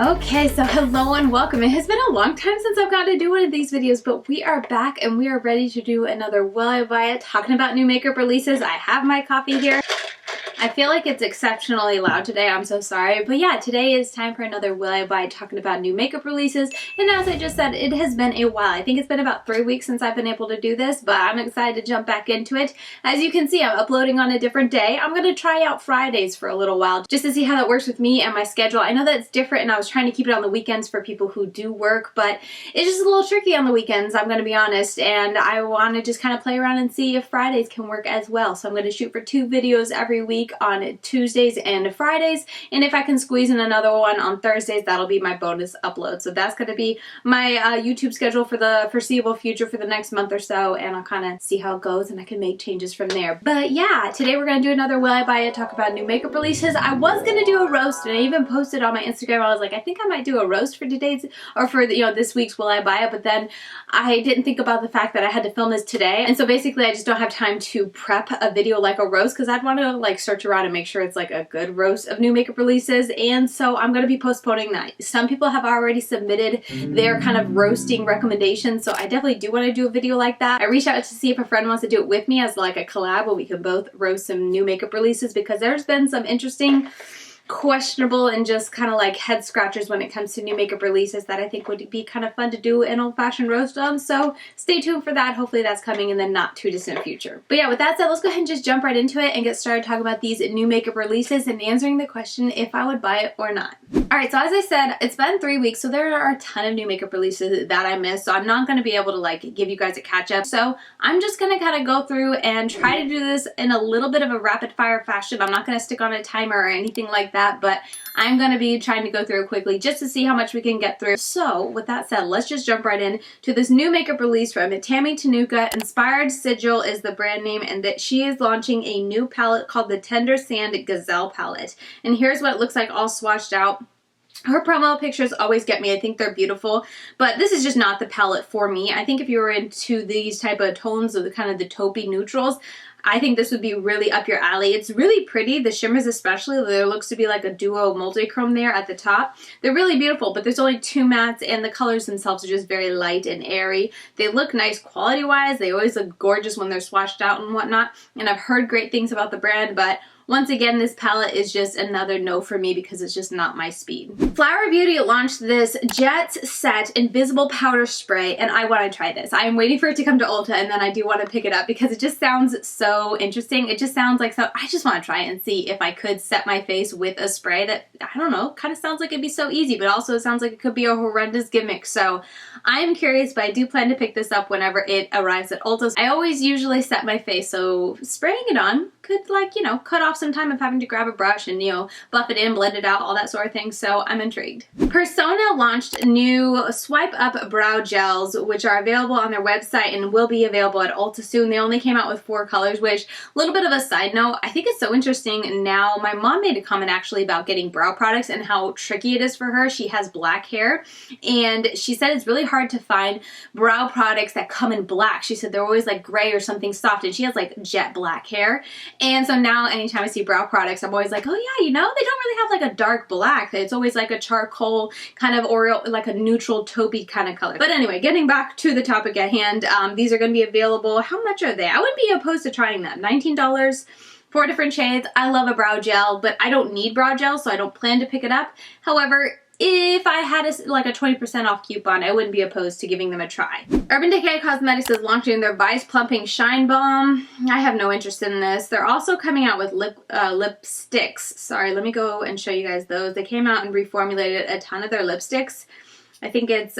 Okay, so hello and welcome. It has been a long time since I've gotten to do one of these videos, but we are back and we are ready to do another Will I Buy It talking about new makeup releases. I have my coffee here. I feel like it's exceptionally loud today. I'm so sorry. But yeah, today is time for another Will I Buy It talking about new makeup releases. And as I just said, it has been a while. I think it's been about 3 weeks since I've been able to do this, but I'm excited to jump back into it. As you can see, I'm uploading on a different day. I'm going to try out Fridays for a little while just to see how that works with me and my schedule. I know that it's different and I was trying to keep it on the weekends for people who do work, but it's just a little tricky on the weekends, I'm going to be honest. And I want to just kind of play around and see if Fridays can work as well. So I'm going to shoot for 2 videos every week on Tuesdays and Fridays, and if I can squeeze in another one on Thursdays, that'll be my bonus upload. So that's going to be my YouTube schedule for the foreseeable future for the next month or so, and I'll kind of see how it goes and I can make changes from there. But yeah, today we're going to do another Will I Buy It talk about new makeup releases. I was going to do a roast, and I even posted on my Instagram. I was like, I think I might do a roast for today's or for this week's Will I Buy It, but then I didn't think about the fact that I had to film this today, and so basically I just don't have time to prep a video like a roast because I'd want to like search around and make sure it's like a good roast of new makeup releases, and so I'm going to be postponing that. Some people have already submitted their kind of roasting recommendations, so I definitely do want to do a video like that. I reached out to see if a friend wants to do it with me as like a collab where we can both roast some new makeup releases, because there's been some interesting, questionable, and just kind of like head scratchers when it comes to new makeup releases that I think would be kind of fun to do an old-fashioned roast of. So stay tuned for that. Hopefully that's coming in the not too distant future. But yeah, with that said, let's go ahead and just jump right into it and get started talking about these new makeup releases and answering the question if I would buy it or not. Alright, so as I said, it's been 3 weeks, so there are a ton of new makeup releases that I missed, so I'm not going to be able to like give you guys a catch up. So I'm just going to kind of go through and try to do this in a little bit of a rapid fire fashion. I'm not going to stick on a timer or anything like that, but I'm going to be trying to go through it quickly just to see how much we can get through. So with that said, let's just jump right in to this new makeup release from Tammy Tanuka. Inspired Sigil is the brand name, and that she is launching a new palette called the Tender Sand Gazelle palette. And here's what it looks like all swatched out. Her promo pictures always get me. I think they're beautiful, but this is just not the palette for me. I think if you were into these type of tones of the kind of the taupey neutrals, I think this would be really up your alley. It's really pretty. The shimmers especially, there looks to be like a duo multi-chrome there at the top. They're really beautiful, but there's only 2 mattes, and the colors themselves are just very light and airy. They look nice quality-wise. They always look gorgeous when they're swatched out and whatnot, and I've heard great things about the brand, but once again, this palette is just another no for me because it's just not my speed. Flower Beauty launched this Jet Set Invisible Powder Spray, and I want to try this. I am waiting for it to come to Ulta, and then I do want to pick it up because it just sounds so interesting. It just sounds like, so I just want to try it and see if I could set my face with a spray that, I don't know, kind of sounds like it'd be so easy, but also it sounds like it could be a horrendous gimmick. So I am curious, but I do plan to pick this up whenever it arrives at Ulta. I always usually set my face, so spraying it on could, like, you know, cut off some time of having to grab a brush and, you know, buff it in, blend it out, all that sort of thing. So I'm intrigued. Persona launched new Swipe Up brow gels, which are available on their website and will be available at Ulta soon. They only came out with 4 colors, which, a little bit of a side note, I think it's so interesting now. My mom made a comment actually about getting brow products and how tricky it is for her. She has black hair, and she said it's really hard to find brow products that come in black. She said they're always like gray or something soft, and she has like jet black hair. And so now anytime I see brow products, I'm always like, oh yeah, you know, they don't really have like a dark black. It's always like a charcoal kind of, or like a neutral taupey kind of color. But anyway, getting back to the topic at hand, these are going to be available. How much are they? I wouldn't be opposed to trying them. $19. 4 different shades. I love a brow gel, but I don't need brow gel, so I don't plan to pick it up. However, if I had like a 20% off coupon, I wouldn't be opposed to giving them a try. Urban Decay Cosmetics is launching their Vice Plumping Shine Balm. I have no interest in this. They're also coming out with lipsticks. Sorry, let me go and show you guys those. They came out and reformulated a ton of their lipsticks. I think it's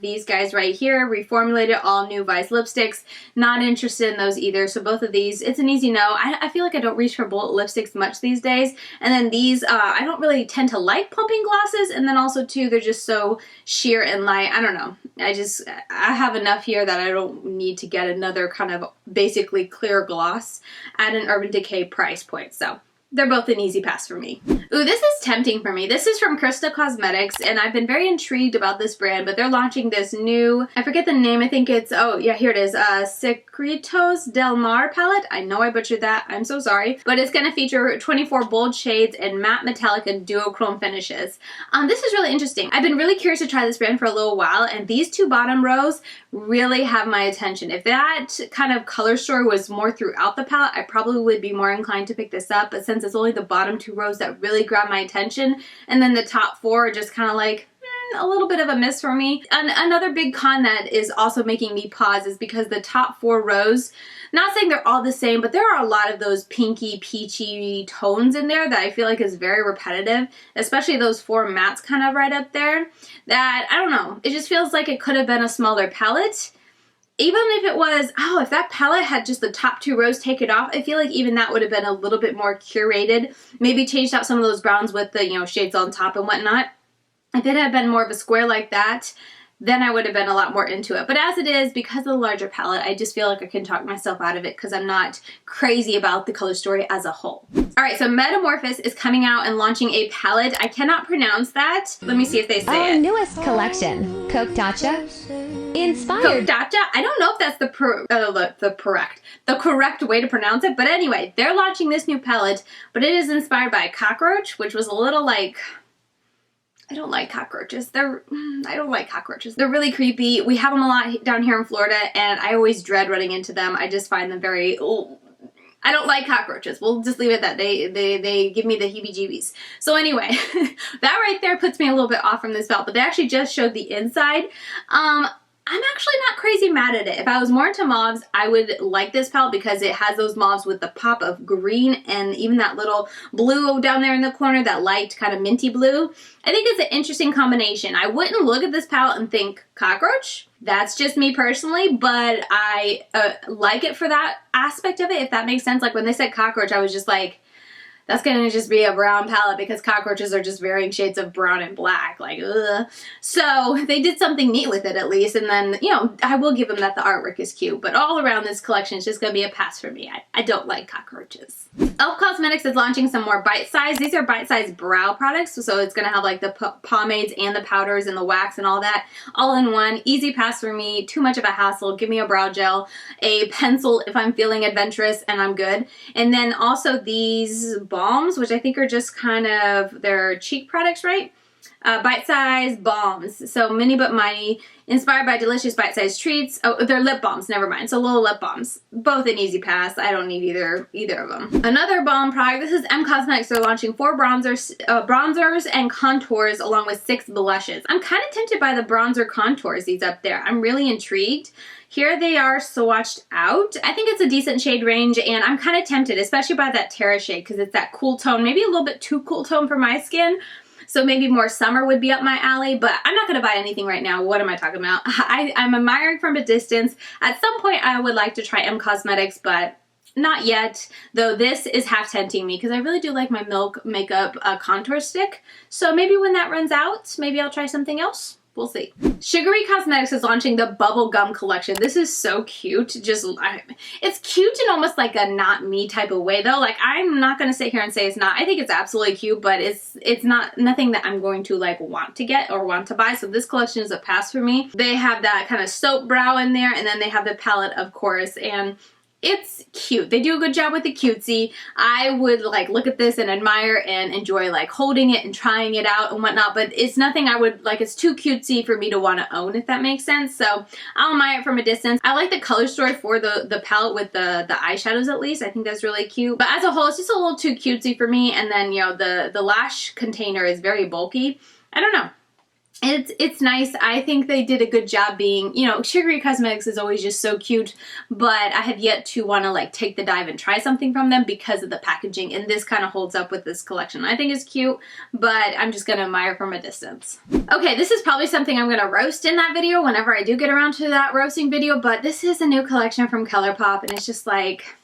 these guys right here, reformulated all new Vice lipsticks. Not interested in those either. So both of these, it's an easy no. I feel like I don't reach for bullet lipsticks much these days. And then these, I don't really tend to like pumping glosses. And then also too, they're just so sheer and light. I don't know. I have enough here that I don't need to get another kind of basically clear gloss at an Urban Decay price point. So they're both an easy pass for me. Ooh, this is tempting for me. This is from Cristal Cosmetics, and I've been very intrigued about this brand, but they're launching this new, I forget the name, I think it's, oh yeah, here it is, Secretos del Mar palette. I know I butchered that, I'm so sorry. But it's gonna feature 24 bold shades and matte metallic and duochrome finishes. This is really interesting. I've been really curious to try this brand for a little while, and these two bottom rows really have my attention. If that kind of color story was more throughout the palette, I probably would be more inclined to pick this up, but since it's only the bottom two rows that really grab my attention, and then the top four are just kind of like, a little bit of a miss for me. And another big con that is also making me pause is because the top four rows, not saying they're all the same, but there are a lot of those pinky, peachy tones in there that I feel like is very repetitive, especially those four mattes kind of right up there, that, I don't know, it just feels like it could have been a smaller palette. Even if it was, oh, if that palette had just the top two rows taken off, I feel like even that would have been a little bit more curated. Maybe changed out some of those browns with the, you know, shades on top and whatnot. If it had been more of a square like that, then I would have been a lot more into it. But as it is, because of the larger palette, I just feel like I can talk myself out of it because I'm not crazy about the color story as a whole. Alright, so Metamorphosis is coming out and launching a palette. I cannot pronounce that. Let me see if they say it. Our newest collection, Cocktacha, inspired. Cocktacha? I don't know if that's the correct way to pronounce it, but anyway, they're launching this new palette, but it is inspired by Cockroach, which was a little like, I don't like cockroaches. I don't like cockroaches. They're really creepy. We have them a lot down here in Florida, and I always dread running into them. I just find them very, I don't like cockroaches. We'll just leave it at that. They give me the heebie-jeebies. So anyway, that right there puts me a little bit off from this belt, but they actually just showed the inside. I'm actually not crazy mad at it. If I was more into mauves, I would like this palette because it has those mauves with the pop of green and even that little blue down there in the corner, that light kind of minty blue. I think it's an interesting combination. I wouldn't look at this palette and think cockroach. That's just me personally, but I like it for that aspect of it, if that makes sense. Like when they said cockroach, I was just like, that's gonna just be a brown palette because cockroaches are just varying shades of brown and black, like, ugh. So they did something neat with it at least, and then, you know, I will give them that the artwork is cute, but all around this collection is just gonna be a pass for me. I don't like cockroaches. e.l.f. Cosmetics is launching some more bite size. These are bite size brow products, so it's gonna have like the pomades and the powders and the wax and all that all in one. Easy pass for me, too much of a hassle. Give me a brow gel, a pencil if I'm feeling adventurous, and I'm good. And then also these balms, which I think are just kind of their cheek products, right? Bite-sized balms. So mini but mighty, inspired by delicious bite-sized treats. Oh, they're lip balms, never mind. So little lip balms. Both an easy pass. I don't need either of them. Another balm product. This is e.l.f. Cosmetics. They're launching 4 bronzers and contours along with 6 blushes. I'm kind of tempted by the bronzer contours, these up there. I'm really intrigued. Here they are swatched out. I think it's a decent shade range, and I'm kind of tempted, especially by that Terra shade, because it's that cool tone, maybe a little bit too cool tone for my skin. So maybe more summer would be up my alley, but I'm not going to buy anything right now. What am I talking about? I'm admiring from a distance. At some point, I would like to try e.l.f. Cosmetics, but not yet. Though this is half tempting me because I really do like my Milk Makeup contour stick. So maybe when that runs out, maybe I'll try something else. We'll see. Sugary Cosmetics is launching the Bubble Gum collection. This is so cute. It's cute in almost like a not me type of way though. Like I'm not gonna sit here and say it's not. I think it's absolutely cute, but it's nothing that I'm going to like want to get or want to buy. So this collection is a pass for me. They have that kind of soap brow in there, and then they have the palette, of course, and it's cute. They do a good job with the cutesy. I would like look at this and admire and enjoy like holding it and trying it out and whatnot, but it's nothing I would like, it's too cutesy for me to want to own, if that makes sense. So I'll admire it from a distance. I like the color story for the palette with the eyeshadows at least. I think that's really cute. But as a whole, it's just a little too cutesy for me. And then, you know, the lash container is very bulky. I don't know. It's nice. I think they did a good job being, you know, Sugary Cosmetics is always just so cute, but I have yet to want to like take the dive and try something from them because of the packaging, and this kind of holds up with this collection. I think it's cute, but I'm just going to admire from a distance. Okay, this is probably something I'm going to roast in that video whenever I do get around to that roasting video, but this is a new collection from Colourpop, and it's just like,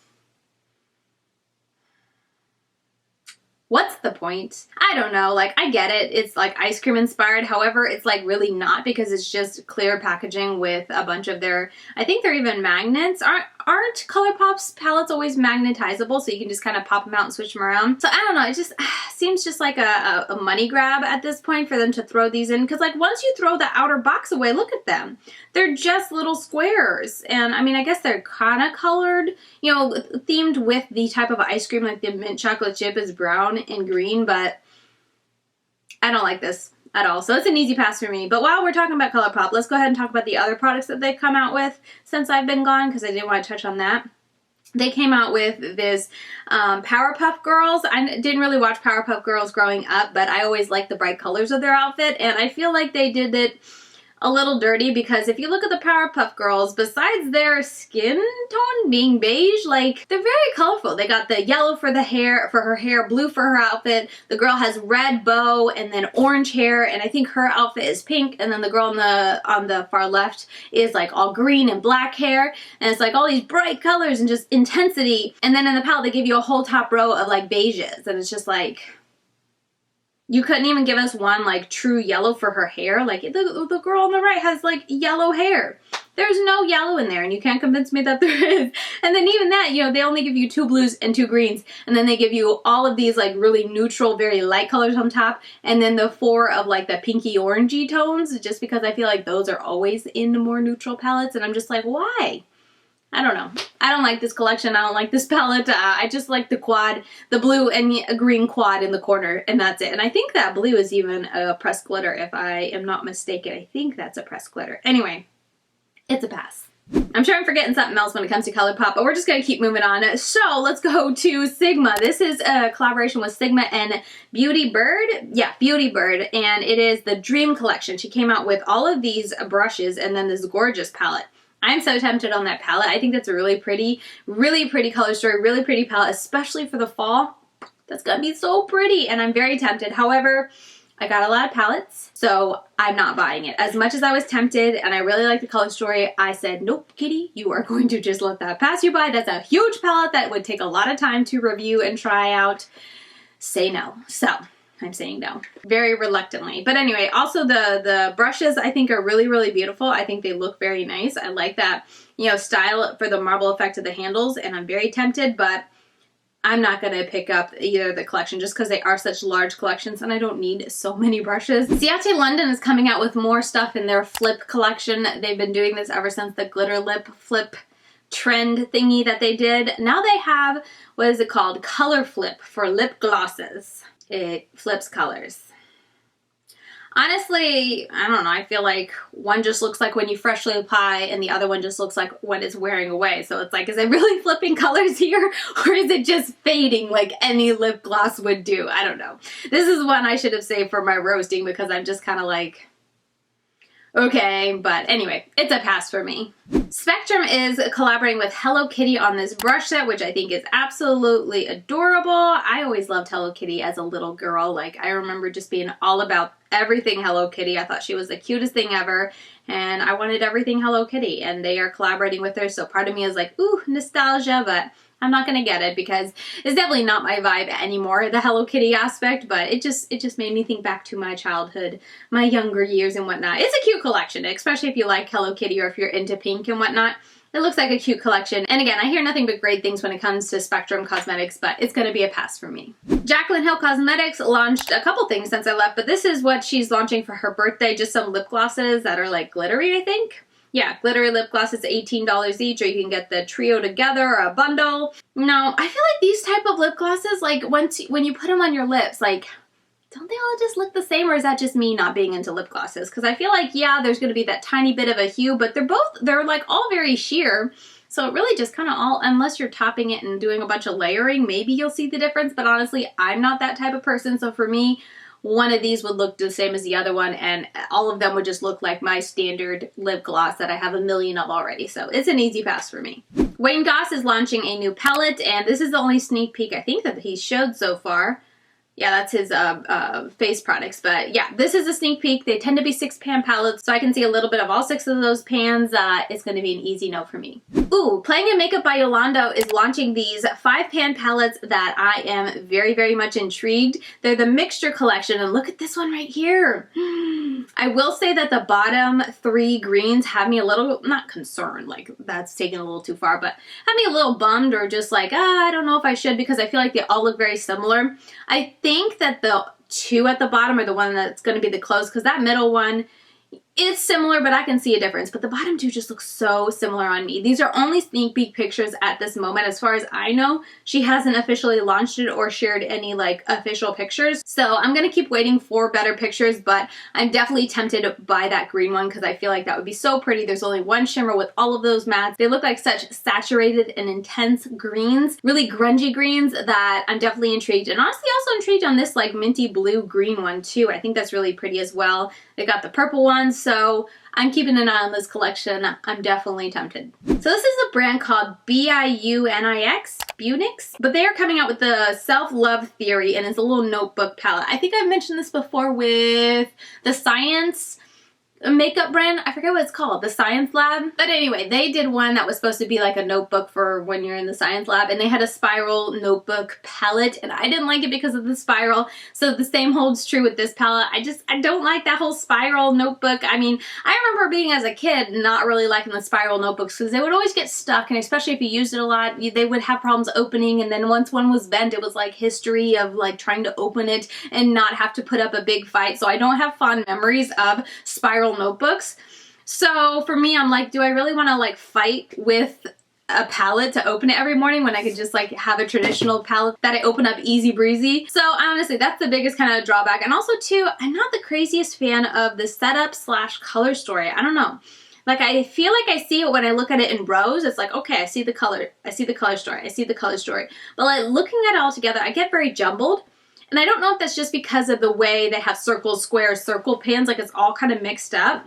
what's the point? I don't know, like I get it. It's like ice cream inspired. However, it's like really not because it's just clear packaging with a bunch of their, I think they're even magnets. aren't Colourpop's palettes always magnetizable, so you can just kind of pop them out and switch them around? So I don't know, it just seems just like a money grab at this point for them to throw these in, because like once you throw the outer box away, look at them. They're just little squares, and I mean, I guess they're kind of colored, you know, themed with the type of ice cream, like the mint chocolate chip is brown and green, but I don't like this at all. So it's an easy pass for me. But while we're talking about Colourpop, let's go ahead and talk about the other products that they've come out with since I've been gone, because I did want to touch on that. They came out with this Powerpuff Girls. I didn't really watch Powerpuff Girls growing up, but I always liked the bright colors of their outfit, and I feel like they did it a little dirty, because if you look at the Powerpuff Girls, besides their skin tone being beige, like, they're very colorful. They got the yellow for the hair, for her hair, blue for her outfit. The girl has red bow and then orange hair, and I think her outfit is pink, and then the girl on the far left is like all green and black hair, and it's like all these bright colors and just intensity. And then in the palette they give you a whole top row of like beiges, and it's just like, you couldn't even give us one like true yellow for her hair. Like the girl on the right has like yellow hair. There's no yellow in there, and you can't convince me that there is. And then even that, you know, they only give you 2 blues and 2 greens, and then they give you all of these like really neutral, very light colors on top, and then the 4 of like the pinky orangey tones, just because I feel like those are always in the more neutral palettes, and I'm just like, why? I don't know. I don't like this collection. I don't like this palette. I just like the quad, the blue and a green quad in the corner, and that's it. And I think that blue is even a pressed glitter, if I am not mistaken. I think that's a pressed glitter. Anyway, it's a pass. I'm sure I'm forgetting something else when it comes to Colourpop, but we're just going to keep moving on. So let's go to Sigma. This is a collaboration with Sigma and Beauty Bird. Yeah, Beauty Bird, and it is the Dream Collection. She came out with all of these brushes and then this gorgeous palette. I'm so tempted on that palette. I think that's a really pretty color story, really pretty palette, especially for the fall. That's gonna be so pretty, and I'm very tempted. However, I got a lot of palettes, so I'm not buying it. As much as I was tempted and I really like the color story, I said, nope, kitty, you are going to just let that pass you by. That's a huge palette that would take a lot of time to review and try out. Say no. So I'm saying no, very reluctantly. But anyway, also the brushes I think are really beautiful. I think they look very nice. I like that, you know, style for the marble effect of the handles, and I'm very tempted, but I'm not going to pick up either of the collection just because they are such large collections and I don't need so many brushes. Ciate London is coming out with more stuff in their flip collection. They've been doing this ever since the glitter lip flip trend thingy that they did. Now they have, what is it called? Color Flip for lip glosses. It flips colors. Honestly, I don't know. I feel like one just looks like when you freshly apply and the other one just looks like when it's wearing away. So it's like, is it really flipping colors here, or is it just fading like any lip gloss would do? I don't know. This is one I should have saved for my roasting because I'm just kind of like, okay, but anyway, it's a pass for me. Spectrum is collaborating with Hello Kitty on this brush set, which I think is absolutely adorable. I always loved Hello Kitty as a little girl. Like, I remember just being all about everything Hello Kitty. I thought she was the cutest thing ever, and I wanted everything Hello Kitty, and they are collaborating with her, so part of me is like, ooh, nostalgia, but I'm not gonna get it because it's definitely not my vibe anymore, the Hello Kitty aspect, but it just made me think back to my childhood, my younger years and whatnot. It's a cute collection, especially if you like Hello Kitty or if you're into pink and whatnot. It looks like a cute collection. And again, I hear nothing but great things when it comes to Spectrum Cosmetics, but it's gonna be a pass for me. Jaclyn Hill Cosmetics launched a couple things since I left, but this is what she's launching for her birthday, just some lip glosses that are like glittery, I think. Yeah, glittery lip glosses, $18 each, or you can get the trio together or a bundle. No, I feel like these type of lip glosses, like when you put them on your lips, like, don't they all just look the same, or is that just me not being into lip glosses? Because I feel like, yeah, there's going to be that tiny bit of a hue, but they're like all very sheer. So it really just kind of all, unless you're topping it and doing a bunch of layering, maybe you'll see the difference. But honestly, I'm not that type of person. So for me, one of these would look the same as the other one, and all of them would just look like my standard lip gloss that I have a million of already. So it's an easy pass for me. Wayne Goss is launching a new palette, and this is the only sneak peek I think that he showed so far. Yeah, that's his face products. But yeah, this is a sneak peek. They tend to be 6-pan palettes, so I can see a little bit of all 6 of those pans. It's going to be an easy no for me. Ooh, Playing in Makeup by Yolondo is launching these 5-pan palettes that I am very, very much intrigued. They're the mixture collection, and look at this one right here. I will say that the bottom 3 greens have me a little, not concerned, like that's taken a little too far, but have me a little bummed or just like, I don't know if I should, because I feel like they all look very similar. I think that the 2 at the bottom are the one that's going to be the close, because that middle one is similar, but I can see a difference. But the bottom 2 just look so similar on me. These are only sneak peek pictures at this moment. As far as I know, she hasn't officially launched it or shared any like official pictures. So I'm going to keep waiting for better pictures, but I'm definitely tempted by that green one because I feel like that would be so pretty. There's only one shimmer with all of those mattes. They look like such saturated and intense greens, really grungy greens, that I'm definitely intrigued. And honestly also intrigued on this like minty blue green one too. I think that's really pretty as well. They got the purple one, so I'm keeping an eye on this collection. I'm definitely tempted. So this is a brand called Biunix, but they are coming out with the Self-Love Theory, and it's a little notebook palette. I think I've mentioned this before with the Science makeup brand. I forget what it's called, the Science Lab. But anyway, they did one that was supposed to be like a notebook for when you're in the Science Lab, and they had a spiral notebook palette, and I didn't like it because of the spiral. So the same holds true with this palette. I don't like that whole spiral notebook. I mean, I remember being as a kid not really liking the spiral notebooks because they would always get stuck, and especially if you used it a lot, they would have problems opening, and then once one was bent, it was like history of like trying to open it and not have to put up a big fight. So I don't have fond memories of spiral notebooks. So for me, I'm like, do I really want to like fight with a palette to open it every morning when I could just like have a traditional palette that I open up easy breezy? So honestly, that's the biggest kind of drawback. And also too, I'm not the craziest fan of the setup / color story. I don't know. Like, I feel like I see it when I look at it in rows. It's like, okay, I see the color. I see the color story. I see the color story. But like looking at it all together, I get very jumbled. And I don't know if that's just because of the way they have circles, squares, circle pans, like it's all kind of mixed up.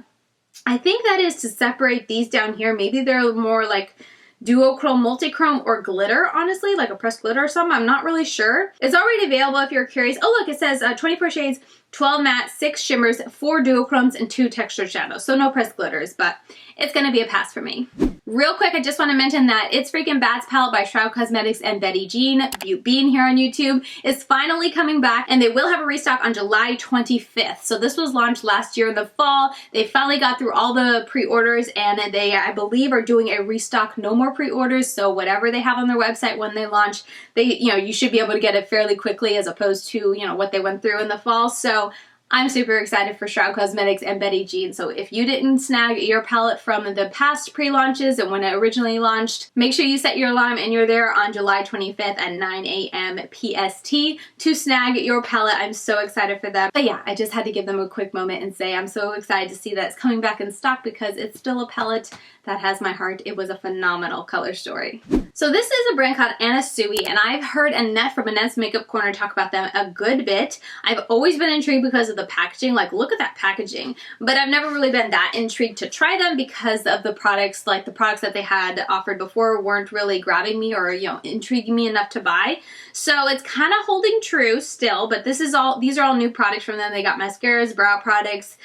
I think that is to separate these down here. Maybe they're more like duochrome, multichrome, or glitter, honestly, like a pressed glitter or something. I'm not really sure. It's already available if you're curious. Oh, look, it says 24 shades, 12 matte, 6 shimmers, 4 duochromes, and 2 textured shadows. So no pressed glitters, but it's going to be a pass for me. Real quick, I just want to mention that It's Freaking Bad's palette by Shroud Cosmetics and Betty Jean, BeautBean here on YouTube, is finally coming back, and they will have a restock on July 25th. So this was launched last year in the fall. They finally got through all the pre-orders, and they, I believe, are doing a restock, no more pre-orders. So whatever they have on their website when they launch, you should be able to get it fairly quickly as opposed to, what they went through in the fall. So I'm super excited for Shroud Cosmetics and Betty Jean. So if you didn't snag your palette from the past pre-launches and when it originally launched, make sure you set your alarm and you're there on July 25th at 9 a.m. PST to snag your palette. I'm so excited for them. But yeah, I just had to give them a quick moment and say I'm so excited to see that it's coming back in stock because it's still a palette that has my heart. It was a phenomenal color story. So this is a brand called Anna Sui, and I've heard Annette from Annette's Makeup Corner talk about them a good bit. I've always been intrigued because of the packaging. Like, look at that packaging. But I've never really been that intrigued to try them because of the products, like the products that they had offered before weren't really grabbing me or, intriguing me enough to buy. So it's kind of holding true still, but these are all new products from them. They got mascaras, brow products,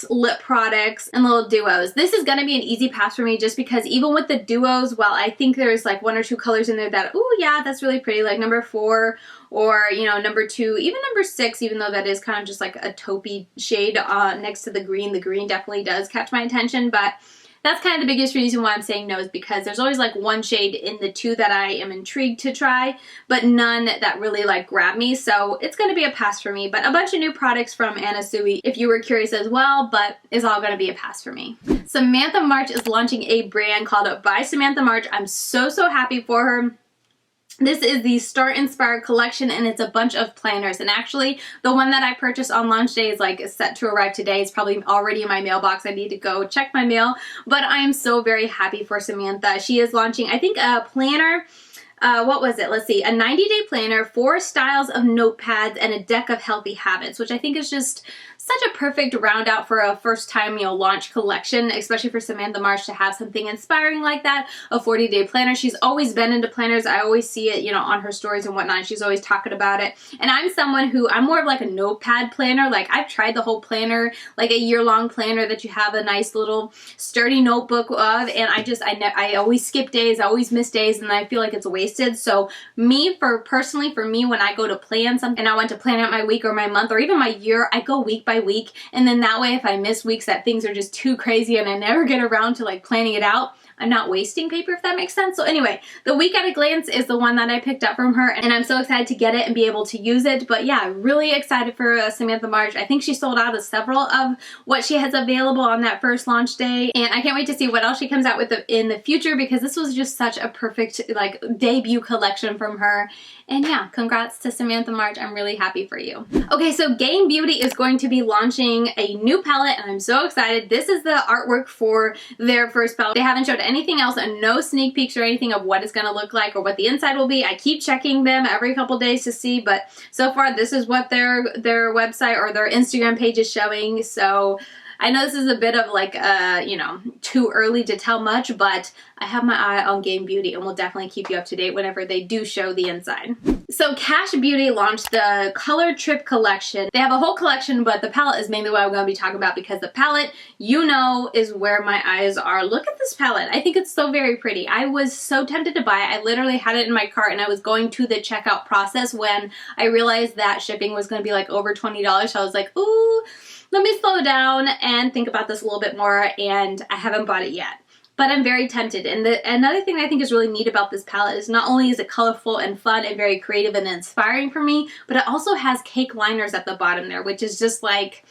lip products, and little duos. This is going to be an easy pass for me just because even with the duos, while I think there's like 1 or 2 colors in there that, oh yeah, that's really pretty, like number 4 or, number 2, even number 6, even though that is kind of just like a taupey shade next to the green. The green definitely does catch my attention, but that's kind of the biggest reason why I'm saying no is because there's always like 1 shade in the 2 that I am intrigued to try, but none that really like grab me. So it's going to be a pass for me, but a bunch of new products from Anna Sui if you were curious as well, but it's all going to be a pass for me. Samantha March is launching a brand called By Samantha March. I'm so happy for her. This is the Start Inspired collection, and it's a bunch of planners. And actually, the one that I purchased on launch day is like set to arrive today. It's probably already in my mailbox. I need to go check my mail. But I am so very happy for Samantha. She is launching, I think, a planner. What was it? Let's see. A 90-day planner, 4 styles of notepads, and a deck of healthy habits, which I think is just such a perfect round out for a first time, you know, launch collection, especially for Samantha March to have something inspiring like that, a 40-day planner. She's always been into planners. I always see it, you know, on her stories and whatnot. She's always talking about it. And I'm someone who, I'm more of like a notepad planner. Like I've tried the whole planner, like a year-long planner that you have a nice little sturdy notebook of, and I always skip days, I always miss days, and I feel like it's wasted. So personally for me, when I go to plan something and I want to plan out my week or my month or even my year, I go week by week, and then that way if I miss weeks that things are just too crazy and I never get around to like planning it out, I'm not wasting paper, if that makes sense. So anyway, the Week at a Glance is the one that I picked up from her, and I'm so excited to get it and be able to use it. But yeah, really excited for Samantha March. I think she sold out of several of what she has available on that first launch day, and I can't wait to see what else she comes out with in the future, because this was just such a perfect like debut collection from her. And yeah, congrats to Samantha March. I'm really happy for you. Okay, so Gain Beauty is going to be launching a new palette, and I'm so excited. This is the artwork for their first palette. They haven't showed anything else and no sneak peeks or anything of what it's going to look like or what the inside will be. I keep checking them every couple days to see, but so far this is what their website or their Instagram page is showing. So I know this is a bit of like, you know, too early to tell much, but I have my eye on Gain Beauty and will definitely keep you up to date whenever they do show the inside. So Kash Beauty launched the Color Trip collection. They have a whole collection, but the palette is mainly what I'm going to be talking about, because the palette, you know, is where my eyes are. Look at this palette. I think it's so very pretty. I was so tempted to buy it. I literally had it in my cart and I was going to the checkout process when I realized that shipping was going to be like over $20. So I was like, ooh, let me slow down and think about this a little bit more, and I haven't bought it yet. But I'm very tempted. And another thing I think is really neat about this palette is not only is it colorful and fun and very creative and inspiring for me, but it also has cake liners at the bottom there, which is just like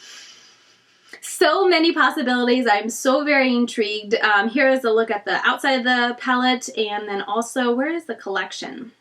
so many possibilities. I'm so very intrigued. Here is a look at the outside of the palette, and then also, where is the collection?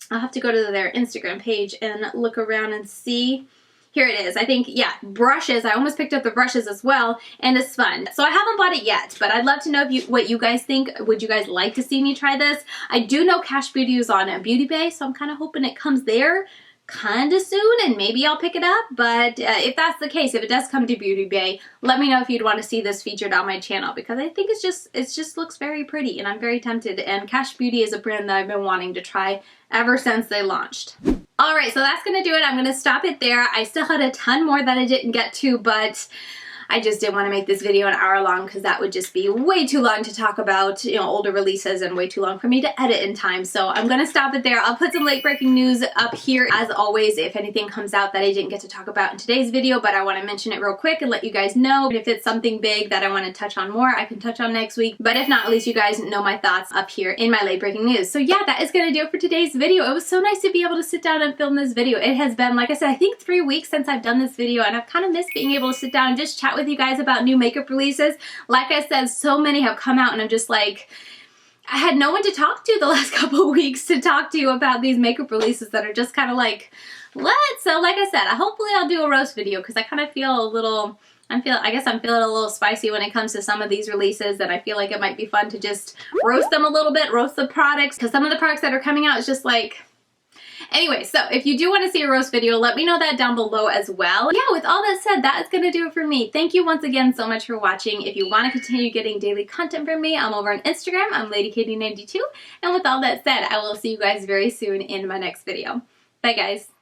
I'll have to go to their Instagram page and look around and see. Here it is. I think, yeah, brushes. I almost picked up the brushes as well, and it's fun. So I haven't bought it yet, but I'd love to know what you guys think. Would you guys like to see me try this? I do know Kash Beauty is on BeautBean, so I'm kind of hoping it comes there kind of soon, and maybe I'll pick it up. But if that's the case, if it does come to BeautBean, let me know if you'd want to see this featured on my channel, because I think it just looks very pretty, and I'm very tempted. And Kash Beauty is a brand that I've been wanting to try ever since they launched. Alright, so that's going to do it. I'm going to stop it there. I still had a ton more that I didn't get to, but I just didn't want to make this video an hour long, because that would just be way too long to talk about, you know, older releases, and way too long for me to edit in time. So I'm going to stop it there. I'll put some late breaking news up here as always if anything comes out that I didn't get to talk about in today's video, but I want to mention it real quick and let you guys know. If it's something big that I want to touch on more, I can touch on next week. But if not, at least you guys know my thoughts up here in my late breaking news. So yeah, that is going to do it for today's video. It was so nice to be able to sit down and film this video. It has been, like I said, I think 3 weeks since I've done this video, and I've kind of missed being able to sit down and just chat with you guys about new makeup releases. Like I said, so many have come out, and I'm just like, I had no one to talk to the last couple of weeks to talk to about these makeup releases that are just kind of like, what? So like I said, hopefully I'll do a roast video, because I kind of feel a little, I guess I'm feeling a little spicy when it comes to some of these releases, and I feel like it might be fun to just roast them a little bit, roast the products, because some of the products that are coming out is just like, anyway, so if you do want to see a roast video, let me know that down below as well. Yeah, with all that said, that is going to do it for me. Thank you once again so much for watching. If you want to continue getting daily content from me, I'm over on Instagram. I'm LadyKatie92. And with all that said, I will see you guys very soon in my next video. Bye, guys.